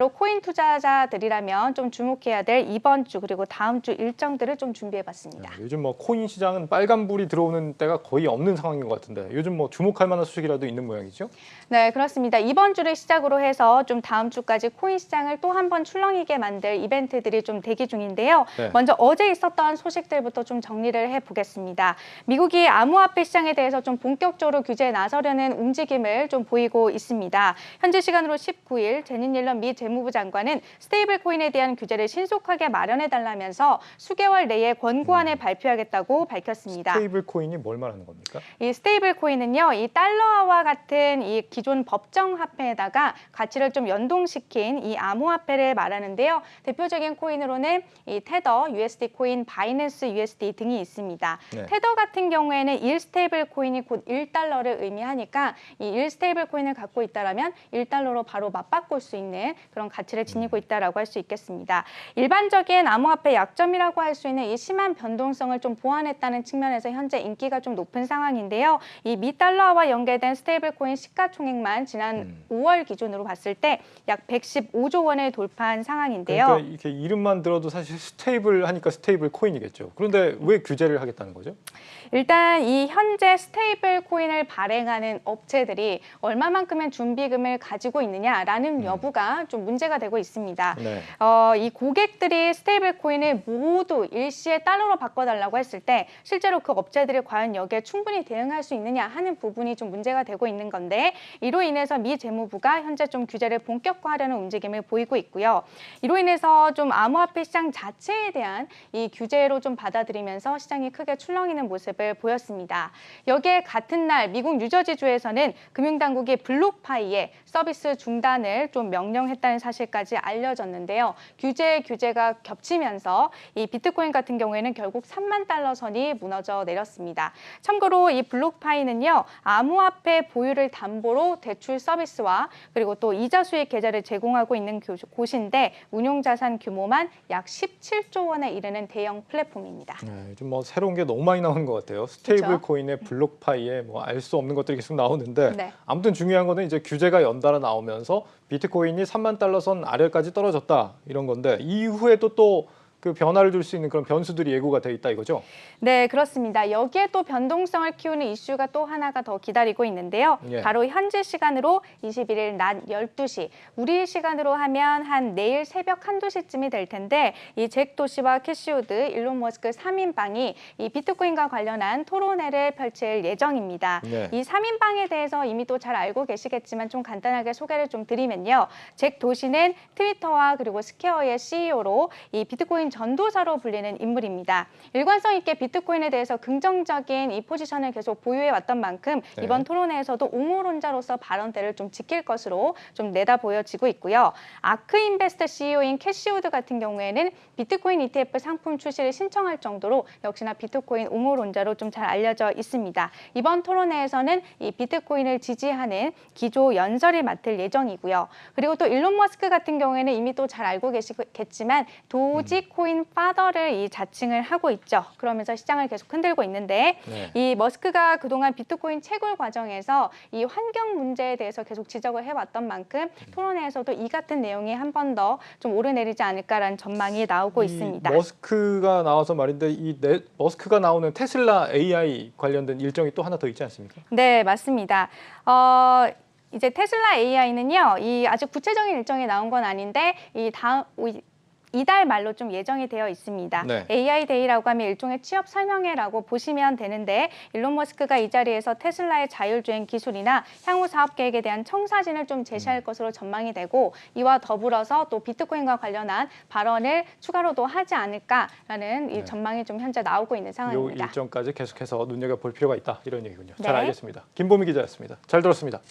코인 투자자들이라면 좀 주목해야 될 이번 주 그리고 다음 주 일정들을 좀 준비해봤습니다. 요즘 코인 시장은 빨간불이 들어오는 때가 거의 없는 상황인 것 같은데 요즘 주목할 만한 소식이라도 있는 모양이죠? 네, 그렇습니다. 이번 주를 시작으로 해서 좀 다음 주까지 코인 시장을 또 한 번 출렁이게 만들 이벤트들이 좀 대기 중인데요. 네. 먼저 어제 있었던 소식들부터 좀 정리를 해보겠습니다. 미국이 암호화폐 시장에 대해서 좀 본격적으로 규제에 나서려는 움직임을 좀 보이고 있습니다. 현지 시간으로 19일 제닛 옐런 미 재무부 장관은 스테이블 코인에 대한 규제를 신속하게 마련해달라면서 수개월 내에 권고안을 발표하겠다고 밝혔습니다. 스테이블 코인이 뭘 말하는 겁니까? 이 스테이블 코인은요, 이 달러와 같은 이 기존 법정 화폐에다가 가치를 좀 연동시킨 이 암호화폐를 말하는데요. 대표적인 코인으로는 이 테더, USD 코인, 바이낸스 USD 등이 있습니다. 네. 테더 같은 경우에는 1 스테이블 코인이 곧 1달러를 의미하니까 이 1 스테이블 코인을 갖고 있다라면 1달러로 바로 맞바꿀 수 있는 그런 가치를 지니고 있다라고 할 수 있겠습니다. 일반적인 암호화폐 약점이라고 할 수 있는 이 심한 변동성을 좀 보완했다는 측면에서 현재 인기가 좀 높은 상황인데요. 이 미 달러와 연계된 스테이블 코인 시가총액만 지난 5월 기준으로 봤을 때 약 115조 원을 돌파한 상황인데요. 그러니까 이렇게 이름만 들어도 사실 스테이블 하니까 스테이블 코인이겠죠. 그런데 왜 규제를 하겠다는 거죠? 일단 이 현재 스테이블 코인을 발행하는 업체들이 얼마만큼의 준비금을 가지고 있느냐라는 여부가 좀 문제가 되고 있습니다. 네. 이 고객들이 스테이블 코인을 모두 일시에 달러로 바꿔달라고 했을 때 실제로 그 업체들이 과연 여기에 충분히 대응할 수 있느냐 하는 부분이 좀 문제가 되고 있는 건데 이로 인해서 미 재무부가 현재 좀 규제를 본격화하려는 움직임을 보이고 있고요. 이로 인해서 좀 암호화폐 시장 자체에 대한 이 규제로 좀 받아들이면서 시장이 크게 출렁이는 모습을 보였습니다. 여기에 같은 날 미국 뉴저지주에서는 금융당국이 블록파이의 서비스 중단을 좀 명령했다는 사실까지 알려졌는데요. 규제가 겹치면서 이 비트코인 같은 경우에는 결국 3만 달러 선이 무너져 내렸습니다. 참고로 이 블록파이는요, 암호화폐 보유를 담보로 대출 서비스와 그리고 또 이자 수익 계좌를 제공하고 있는 곳인데 운용자산 규모만 약 17조 원에 이르는 대형 플랫폼입니다. 네, 요즘 새로운 게 너무 많이 나오는 것 같아요. 스테이블 그렇죠? 코인의 블록파이에 알 수 없는 것들이 계속 나오는데 네. 아무튼 중요한 거는 이제 규제가 연달아 나오면서 비트코인이 3만 달러 선 아래까지 떨어졌다 이런 건데 이후에도 또 그 변화를 줄 수 있는 그런 변수들이 예고가 돼 있다 이거죠? 네, 그렇습니다. 여기에 또 변동성을 키우는 이슈가 또 하나가 더 기다리고 있는데요. 예. 바로 현지 시간으로 21일 낮 12시, 우리 시간으로 하면 한 내일 새벽 1~2시쯤이 될 텐데 이 잭 도시와 캐시우드, 일론 머스크 3인방이 이 비트코인과 관련한 토론회를 펼칠 예정입니다. 네. 이 3인방에 대해서 이미 또 잘 알고 계시겠지만 좀 간단하게 소개를 좀 드리면요. 잭 도시는 트위터와 그리고 스퀘어의 CEO로 이 비트코인 전도사로 불리는 인물입니다. 일관성 있게 비트코인에 대해서 긍정적인 이 포지션을 계속 보유해 왔던 만큼 네. 이번 토론회에서도 옹호론자로서 발언대를 좀 지킬 것으로 좀 내다 보여지고 있고요. 아크인베스트 CEO인 캐시우드 같은 경우에는 비트코인 ETF 상품 출시를 신청할 정도로 역시나 비트코인 옹호론자로 좀 잘 알려져 있습니다. 이번 토론회에서는 이 비트코인을 지지하는 기조 연설을 맡을 예정이고요. 그리고 또 일론 머스크 같은 경우에는 이미 또 잘 알고 계시겠지만 도지코인 파더를 이 자칭을 하고 있죠. 그러면서 시장을 계속 흔들고 있는데 네. 이 머스크가 그동안 비트코인 채굴 과정에서 이 환경 문제에 대해서 계속 지적을 해왔던 만큼 토론회에서도 이 같은 내용이 한 번 더 좀 오르내리지 않을까라는 전망이 나오고 있습니다. 머스크가 나와서 말인데 머스크가 나오는 테슬라 AI 관련된 일정이 또 하나 더 있지 않습니까? 네, 맞습니다. 이제 테슬라 AI는요, 이 아주 구체적인 일정이 나온 건 아닌데 이달 말로 좀 예정이 되어 있습니다. 네. AI 데이라고 하면 일종의 취업 설명회라고 보시면 되는데 일론 머스크가 이 자리에서 테슬라의 자율주행 기술이나 향후 사업 계획에 대한 청사진을 좀 제시할 것으로 전망이 되고 이와 더불어서 또 비트코인과 관련한 발언을 추가로도 하지 않을까라는 이 전망이 좀 현재 나오고 있는 이 상황입니다. 일정까지 계속해서 눈여겨볼 필요가 있다 이런 얘기군요. 네. 잘 알겠습니다. 김보미 기자였습니다. 잘 들었습니다.